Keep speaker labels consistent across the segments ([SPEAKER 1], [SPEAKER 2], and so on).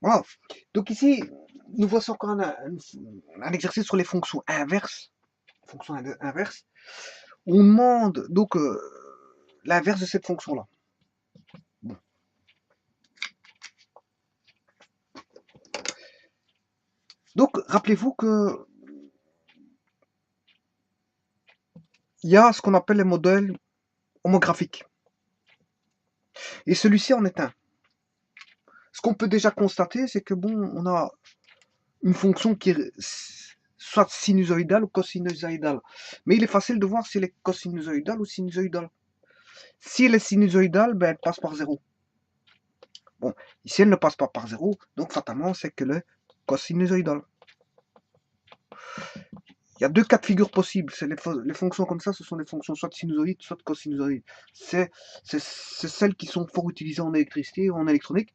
[SPEAKER 1] Voilà. Donc ici, nous voici encore un exercice sur les fonctions inverses. Fonctions inverses. On demande donc l'inverse de cette fonction-là. Bon. Donc, rappelez-vous que il y a ce qu'on appelle les modèles homographiques. Et celui-ci en est un. Ce qu'on peut déjà constater, c'est que bon, on a une fonction qui est soit sinusoïdale ou cosinusoïdale. Mais il est facile de voir si elle est cosinusoïdale ou sinusoïdale. Si elle est sinusoïdale, ben, elle passe par 0. Bon, ici elle ne passe pas par 0, donc fatalement c'est que le cosinusoïdale. Il y a deux cas de figure possibles. Les fonctions comme ça, ce sont des fonctions soit sinusoïdes, soit cosinusoïdes. C'est celles qui sont fort utilisées en électricité ou en électronique.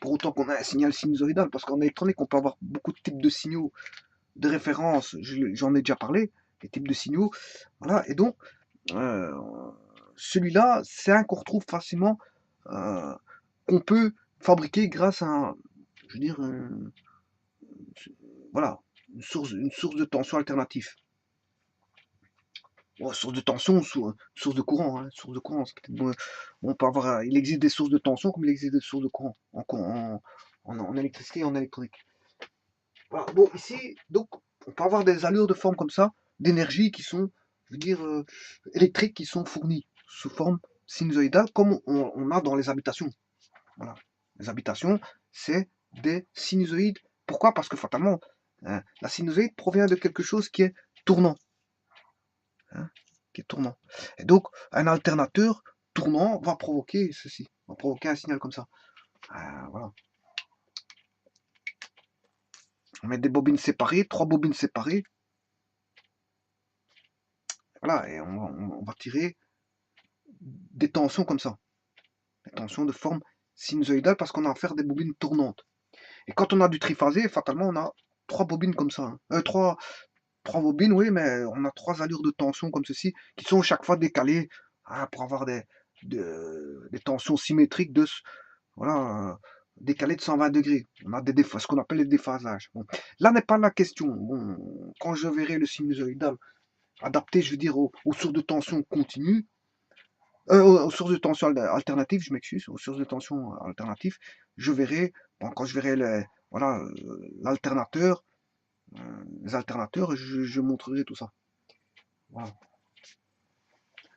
[SPEAKER 1] Pour autant qu'on a un signal sinusoïdal, parce qu'en électronique, on peut avoir beaucoup de types de signaux de référence. J'en ai déjà parlé, les types de signaux. Voilà, et donc, euh, celui-là, c'est un qu'on retrouve facilement, euh, qu'on peut fabriquer grâce à, je veux dire, voilà, une source de tension alternative. Bon, source de tension, source de courant, hein, source de courant. Bon, on peut avoir, il existe des sources de tension comme il existe des sources de courant en électricité et en électronique. Voilà. Bon, ici, donc, on peut avoir des allures de forme comme ça, d'énergie qui sont, je veux dire, électriques qui sont fournies sous forme sinusoïdale, comme on a dans les habitations. Voilà. Les habitations, c'est des sinusoïdes. Pourquoi? Parce que fatalement, la sinusoïde provient de quelque chose qui est tournant. Hein, qui est tournant. Et donc, un alternateur tournant va provoquer ceci, va provoquer un signal comme ça. Voilà. On met des bobines séparées, 3 bobines séparées. Voilà, et on va tirer des tensions comme ça. Des tensions de forme sinusoïdale parce qu'on a affaire des bobines tournantes. Et quand on a du triphasé, fatalement, on a 3 bobines comme ça. Hein. Trois bobines, oui, mais on a 3 allures de tension comme ceci qui sont chaque fois décalées pour avoir des tensions symétriques voilà, décalées de 120 degrés. On a ce qu'on appelle les déphasages. Bon. Là n'est pas la question. Bon, quand je verrai le sinusoïdal adapté, je veux dire, aux sources de tension continue, aux sources de tension alternatives, je m'excuse, aux sources de tension alternatives, je verrai, bon, quand je verrai voilà, l'alternateur, les alternateurs, je montrerai tout ça. Voilà.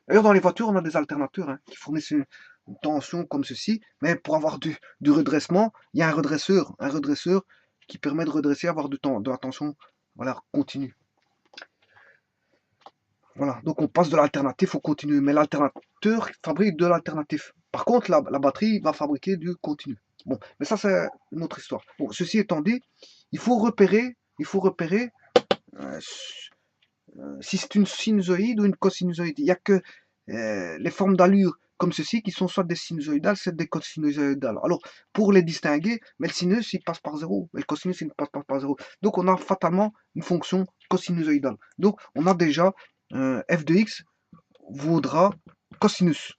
[SPEAKER 1] D'ailleurs, dans les voitures, on a des alternateurs hein, qui fournissent une tension comme ceci, mais pour avoir du redressement, il y a un redresseur qui permet de redresser, avoir de la tension voilà, continue. Voilà, donc on passe de l'alternatif au continu, mais l'alternateur fabrique de l'alternatif. Par contre, la batterie va fabriquer du continu. Bon, mais ça c'est une autre histoire. Bon, ceci étant dit, il faut repérer euh, si c'est une sinusoïde ou une cosinusoïde. Il n'y a que les formes d'allure comme ceci qui sont soit des sinusoïdales, soit des cosinusoïdales. Alors, pour les distinguer, mais le sinus, il passe par 0, et le cosinus, il ne passe pas par 0. Donc, on a fatalement une fonction cosinusoïdale. Donc, on a déjà f de x vaudra cosinus.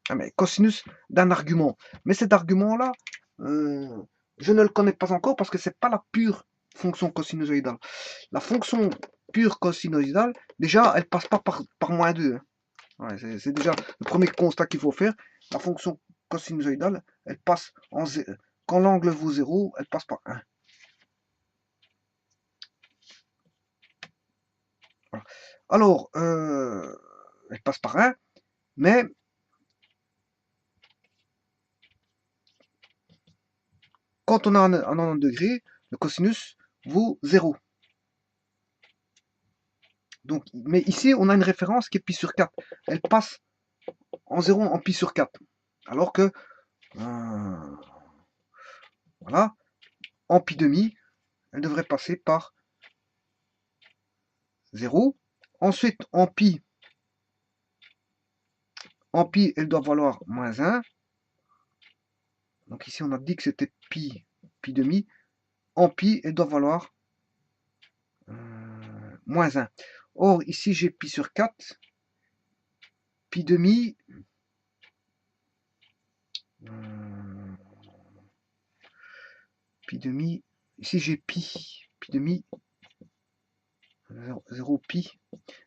[SPEAKER 1] Ah, mais cosinus d'un argument. Mais cet argument-là, euh, je ne le connais pas encore parce que c'est pas la pure fonction cosinusoïdale. La fonction pure cosinusoïdale, déjà, elle passe pas par moins 2. Ouais, c'est déjà le premier constat qu'il faut faire. La fonction cosinusoïdale, elle passe en 0. Quand l'angle vaut 0, elle passe par 1. Voilà. Alors, elle passe par 1, mais quand on a un 90 degrés, le cosinus vaut 0. Donc, mais ici, on a une référence qui est pi sur 4. Elle passe en 0 en pi sur 4. Alors que, voilà, en pi demi, elle devrait passer par 0. Ensuite, en pi, elle doit valoir moins 1. Donc ici, on a dit que c'était pi demi. En pi, elle doit valoir moins 1. Or, ici, j'ai pi sur 4. Pi demi, pi demi. Ici j'ai pi demi. 0 pi.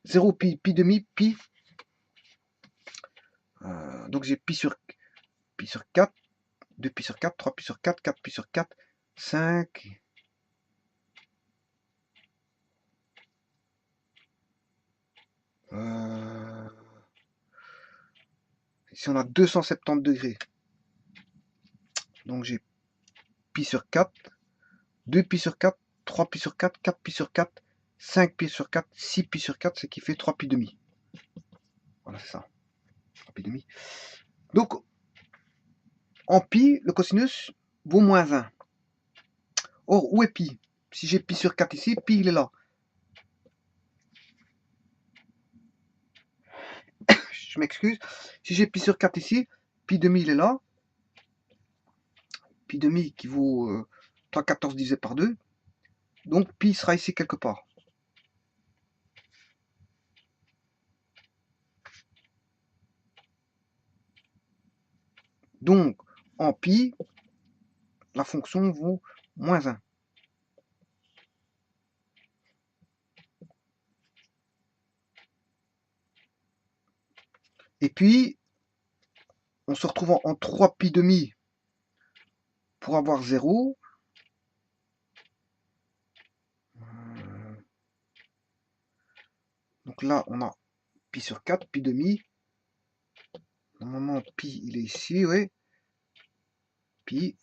[SPEAKER 1] 0 pi demi, pi. Donc j'ai pi sur 4, 2 pi sur 4, 3 pi sur 4, 4 pi sur 4, 5. Ici on a 270 degrés. Donc j'ai pi sur 4, 2 pi sur 4, 3 pi sur 4, 4 pi sur 4, 5 pi sur 4, 6 pi sur 4, ce qui fait 3 pi demi. Voilà, c'est ça. 3 pi demi. Donc, en pi, le cosinus vaut moins 1. Or, où est pi? Si j'ai pi sur 4 ici, pi il est là. Je m'excuse. Si j'ai pi sur 4 ici, pi demi il est là. Pi demi qui vaut 3,14 divisé par 2. Donc, pi sera ici quelque part. Donc, en pi, la fonction vaut moins 1. Et puis, on se retrouve en 3 pi demi pour avoir 0. Donc là, on a pi sur 4, pi demi. Normalement, pi, il est ici, oui. Pi.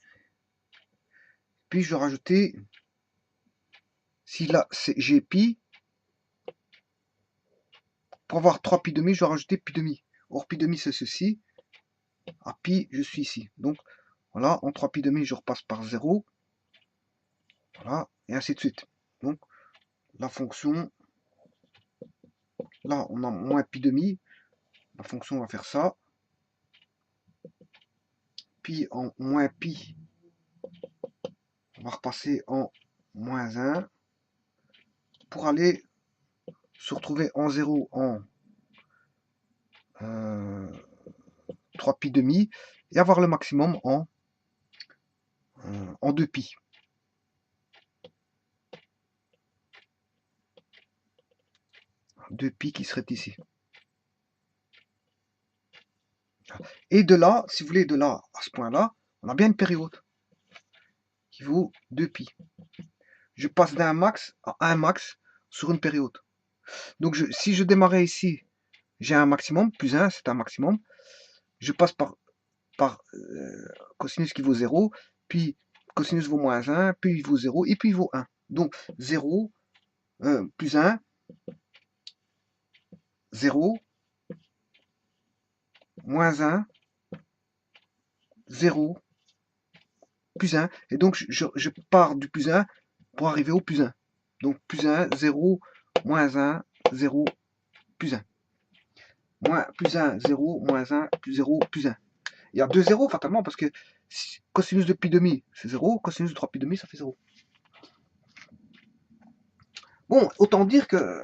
[SPEAKER 1] Puis, je vais rajouter, si là, j'ai pi, pour avoir 3 pi demi, je vais rajouter pi demi. Or, pi demi, c'est ceci. À pi, je suis ici. Donc, voilà, en 3 pi demi, je repasse par 0. Voilà, et ainsi de suite. Donc, la fonction, là, on a moins pi demi. La fonction va faire ça. Pi en moins pi, on va repasser en moins 1 pour aller se retrouver en 0 en 3 pi demi et avoir le maximum en 2 pi. 2 pi qui serait ici. Et de là, si vous voulez, de là à ce point-là, on a bien une période qui vaut 2 pi. Je passe d'un max à un max sur une période. Donc si je démarrais ici, j'ai un maximum, plus 1, c'est un maximum. Je passe par cosinus qui vaut 0, puis cosinus vaut moins 1, puis il vaut 0, et puis il vaut 1. Donc 0, plus 1, 0, moins 1, 0, plus 1. Et donc je pars du plus 1 pour arriver au plus 1. Donc plus 1, 0, moins 1, 0, plus 1. Moins, plus 1, 0, moins 1, plus 0, plus 1. Il y a 2 zéros fatalement parce que cosinus de pi demi c'est 0, cosinus de 3 pi demi ça fait 0. Bon, autant dire que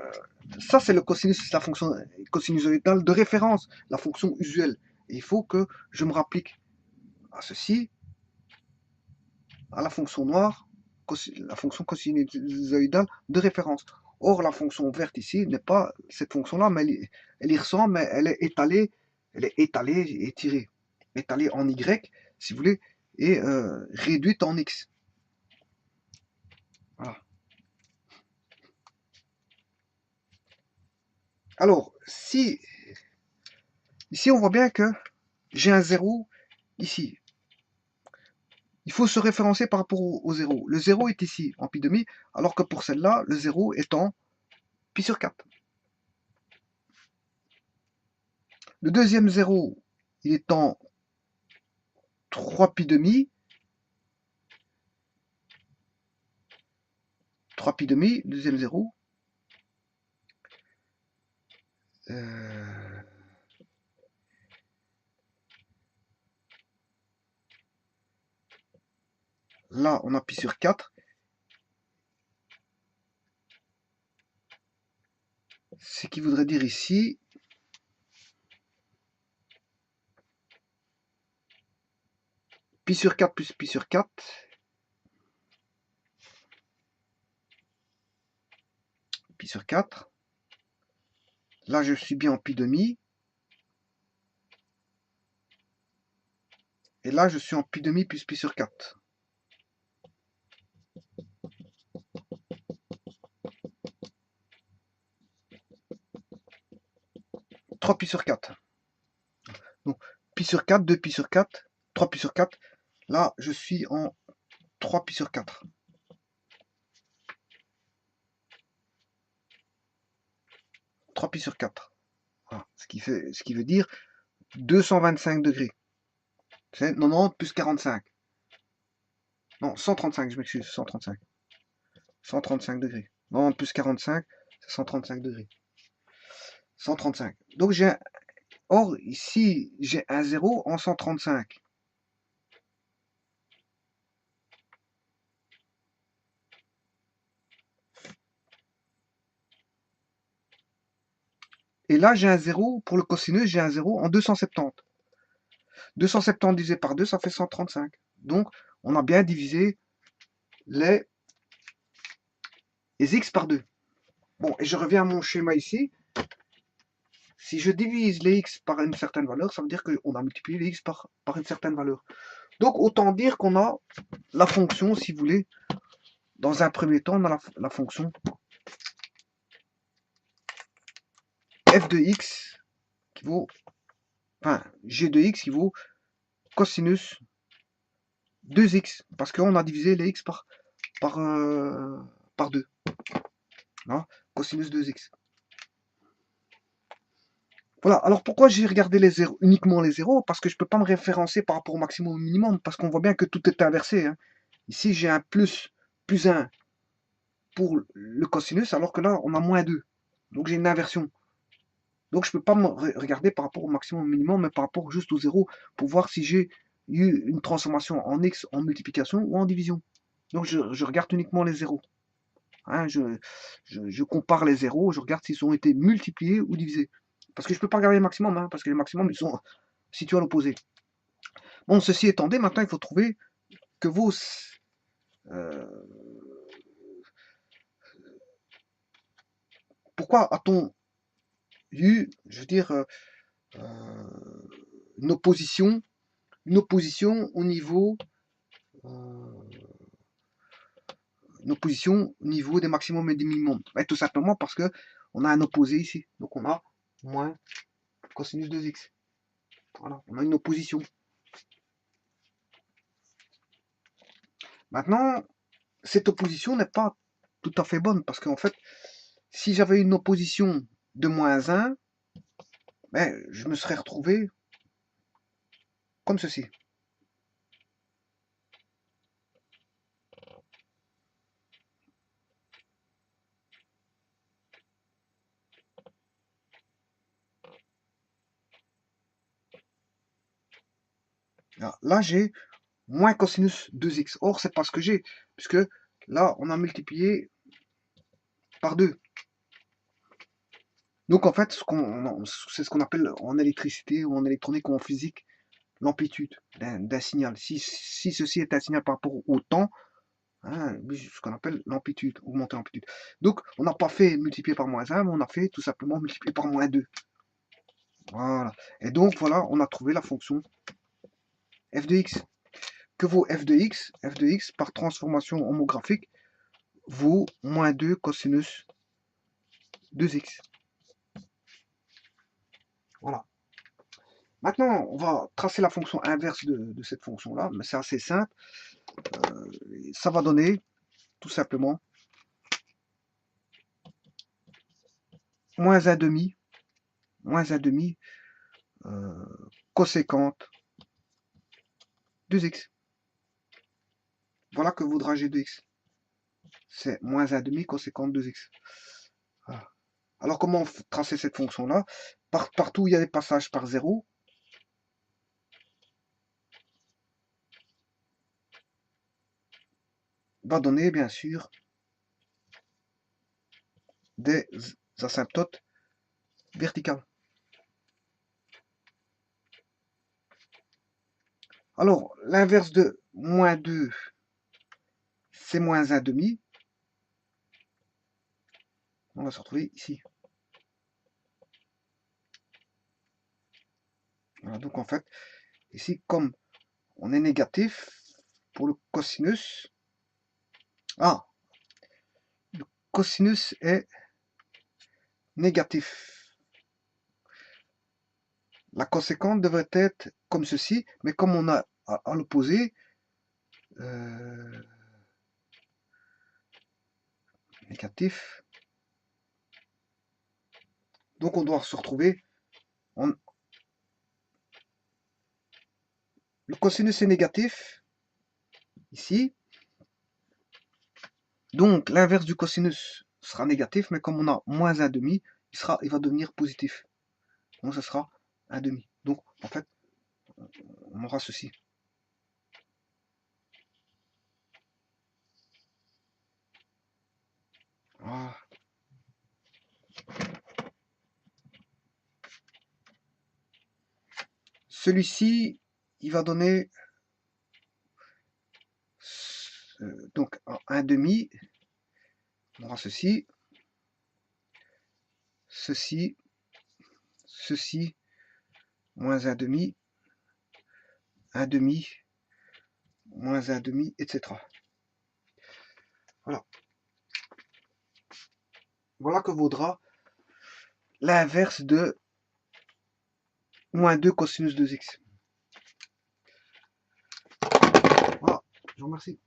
[SPEAKER 1] ça c'est le cosinus, la fonction cosinusoïdale de référence, la fonction usuelle. Et il faut que je me rapplique à ceci, à la fonction noire, la fonction cosinusoïdale de référence. Or, la fonction verte ici n'est pas cette fonction-là, mais elle y ressemble, mais elle est étalée et étirée. Étalée en Y, si vous voulez, et réduite en X. Voilà. Alors, ici on voit bien que j'ai un 0 ici. Il faut se référencer par rapport au 0. Le 0 est ici, en pi demi, alors que pour celle-là, le 0 est en pi sur 4. Le deuxième 0, il est en 3 pi demi. 3 pi demi, deuxième 0. Là, on a pi sur 4. Ce qui voudrait dire ici, pi sur 4 plus pi sur 4, pi sur 4. Là, je suis bien en pi demi. Et là, je suis en pi demi plus pi sur 4. Trois pi sur 4. Donc, pi sur 4, 2 pi sur 4, 3 pi sur 4. Là, je suis en 3 pi sur 4. Pi sur 4. Voilà. Ce qui veut dire 225 degrés. C'est 90 plus 45. Non, 135, je m'excuse, 135. 135 degrés. 90 plus 45, c'est 135 degrés. 135. Donc j'ai or ici j'ai un 0 en 135. Et là j'ai un 0 pour le cosinus, j'ai un 0 en 270. 270 divisé par 2, ça fait 135. Donc on a bien divisé les x par 2. Bon, et je reviens à mon schéma ici. Si je divise les x par une certaine valeur, ça veut dire qu'on a multiplié les x par une certaine valeur. Donc autant dire qu'on a la fonction, si vous voulez, dans un premier temps, on a la fonction f de x qui vaut, enfin, g de x qui vaut cosinus 2x, parce qu'on a divisé les x par 2. Hein, cosinus 2x. Voilà, alors pourquoi j'ai regardé les zéros, uniquement les zéros? Parce que je ne peux pas me référencer par rapport au maximum au minimum, parce qu'on voit bien que tout est inversé. Hein. Ici, j'ai un plus 1 pour le cosinus, alors que là, on a moins 2. Donc j'ai une inversion. Donc je ne peux pas me regarder par rapport au maximum au minimum, mais par rapport juste au zéro, pour voir si j'ai eu une transformation en x en multiplication ou en division. Donc je regarde uniquement les zéros. Hein, je compare les zéros, je regarde s'ils ont été multipliés ou divisés. Parce que je ne peux pas regarder les maximums, hein, parce que les maximums, ils sont situés à l'opposé. Bon, ceci étant dit, maintenant, il faut trouver que vos... pourquoi a-t-on eu, je veux dire, une opposition au niveau... une opposition au niveau des maximums et des minimums. Et tout simplement parce que on a un opposé ici. Donc on a moins cosinus 2x. Voilà, on a une opposition. Maintenant, cette opposition n'est pas tout à fait bonne parce qu'en fait, si j'avais une opposition de moins 1, ben, je me serais retrouvé comme ceci. Là, j'ai moins cosinus 2x. Or, c'est pas ce que j'ai, puisque là, on a multiplié par 2. Donc, en fait, c'est ce qu'on appelle en électricité ou en électronique ou en physique l'amplitude d'un signal. Si ceci est un signal par rapport au temps, hein, ce qu'on appelle l'amplitude, augmenter l'amplitude. Donc, on n'a pas fait multiplier par moins 1, mais on a fait tout simplement multiplier par moins 2. Voilà. Et donc, voilà, on a trouvé la fonction f de x. Que vaut f de x? F de x, par transformation homographique, vaut moins 2 cosinus 2x. Voilà. Maintenant, on va tracer la fonction inverse de cette fonction-là, mais c'est assez simple. Ça va donner, tout simplement, moins 1 demi, coséquente 2x. Voilà que vaudra g de x. C'est moins 1 demi coséquente 2x. Voilà. Alors, comment tracer cette fonction-là? Partout où il y a des passages par 0, va donner, bien sûr, des asymptotes verticales. Alors, l'inverse de moins 2, c'est moins 1 demi. On va se retrouver ici. Voilà, donc en fait, ici, comme on est négatif, pour le cosinus, le cosinus est négatif. La conséquente devrait être comme ceci, mais comme on a à l'opposé, négatif, donc on doit se retrouver le cosinus est négatif ici, donc l'inverse du cosinus sera négatif, mais comme on a moins 1,5, il va devenir positif, donc ce sera 1,5. Donc en fait on aura ceci. Ah. Celui-ci, il va donner donc 1,5. On aura ceci, ceci, ceci, moins 1,5, 1,5, moins 1,5, etc. Voilà. Voilà que vaudra l'inverse de moins 2 cosinus 2x. Voilà, je vous remercie.